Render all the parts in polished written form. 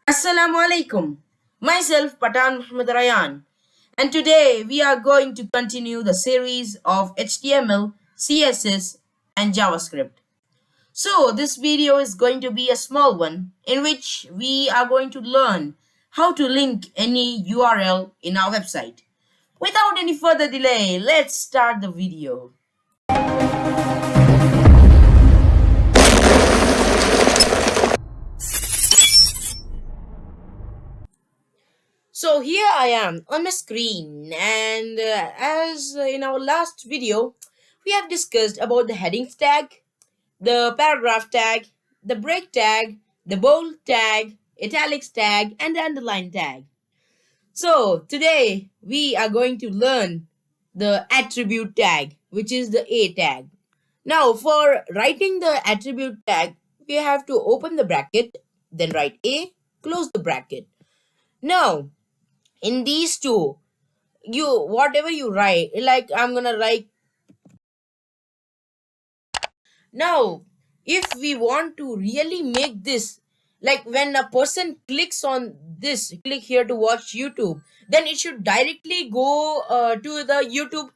Assalamu alaikum. Myself Patan Muhammad Rayan, and today we are going to continue the series of HTML, CSS, and JavaScript. So, this video is going to be a small one in which we are going to learn how to link any URL in our website. Without any further delay, let's start the video. So here I am on my screen, and as in our last video, we have discussed about the headings tag, the paragraph tag, the break tag, the bold tag, italics tag, and the underline tag. So today we are going to learn the attribute tag, which is the A tag. Now for writing the attribute tag, we have to open the bracket, then write A, close the bracket. Now in these two, you whatever you write, like I'm gonna write. Now if we want to really make this, like when a person clicks on this, click here to watch YouTube, then it should directly go to the YouTube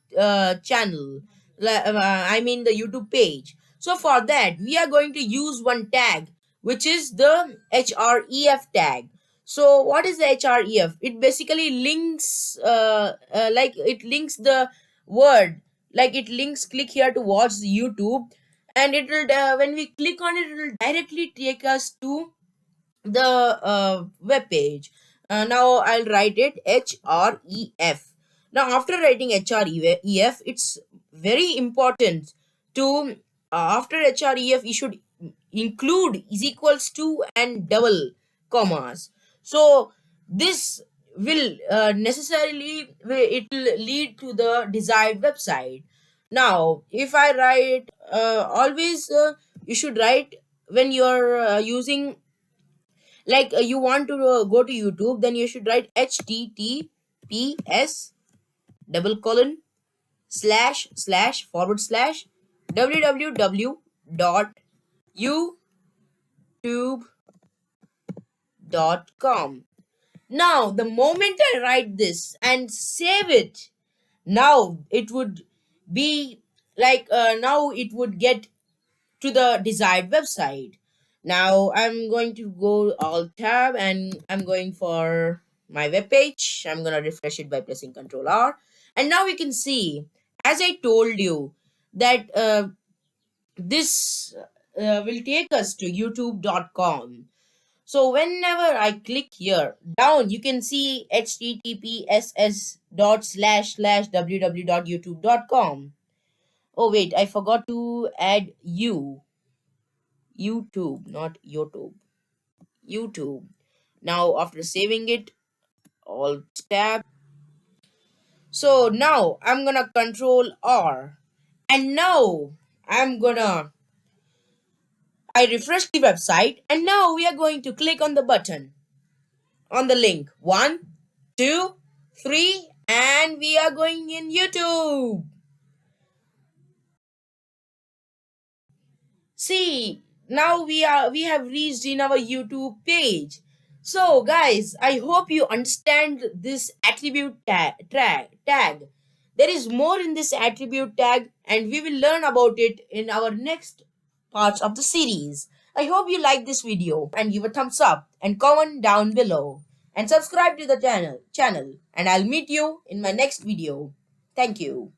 channel, I mean the YouTube page. So for that we are going to use one tag, which is the href tag. So what is the href? It basically links like it links the word, like it links click here to watch the YouTube, and it will when we click on it, it will directly take us to the web page. Now I'll write it href. Now after writing href, it's very important to after href you should include is equals to and double commas. So this will necessarily it will lead to the desired website. Now if I write always you should write when you're using, like you want to go to YouTube, then you should write https double colon slash slash forward slash www dot youtube dot com. Now the moment I write this and save it, now it would be like now it would get to the desired website. Now I'm going to go alt tab and I'm going for my web page. I'm going to refresh it by pressing Ctrl R. And now you can see, as I told you, that this will take us to youtube.com. So whenever I click here down, you can see https dot slash slash www dot youtube dot com. Oh wait, I forgot to add YouTube, not YouTube. YouTube. Now after saving it, alt tab. So now I'm gonna control R, and now I'm gonna I refresh the website, and now we are going to click on the button on the link. 1, 2, 3, and we are going in YouTube. See, now we have reached in our YouTube page. So guys, I hope you understand this attribute tag. There is more in this attribute tag, and we will learn about it in our next parts of the series. I hope you like this video and give a thumbs up and comment down below and subscribe to the channel, and I'll meet you in my next video. Thank you.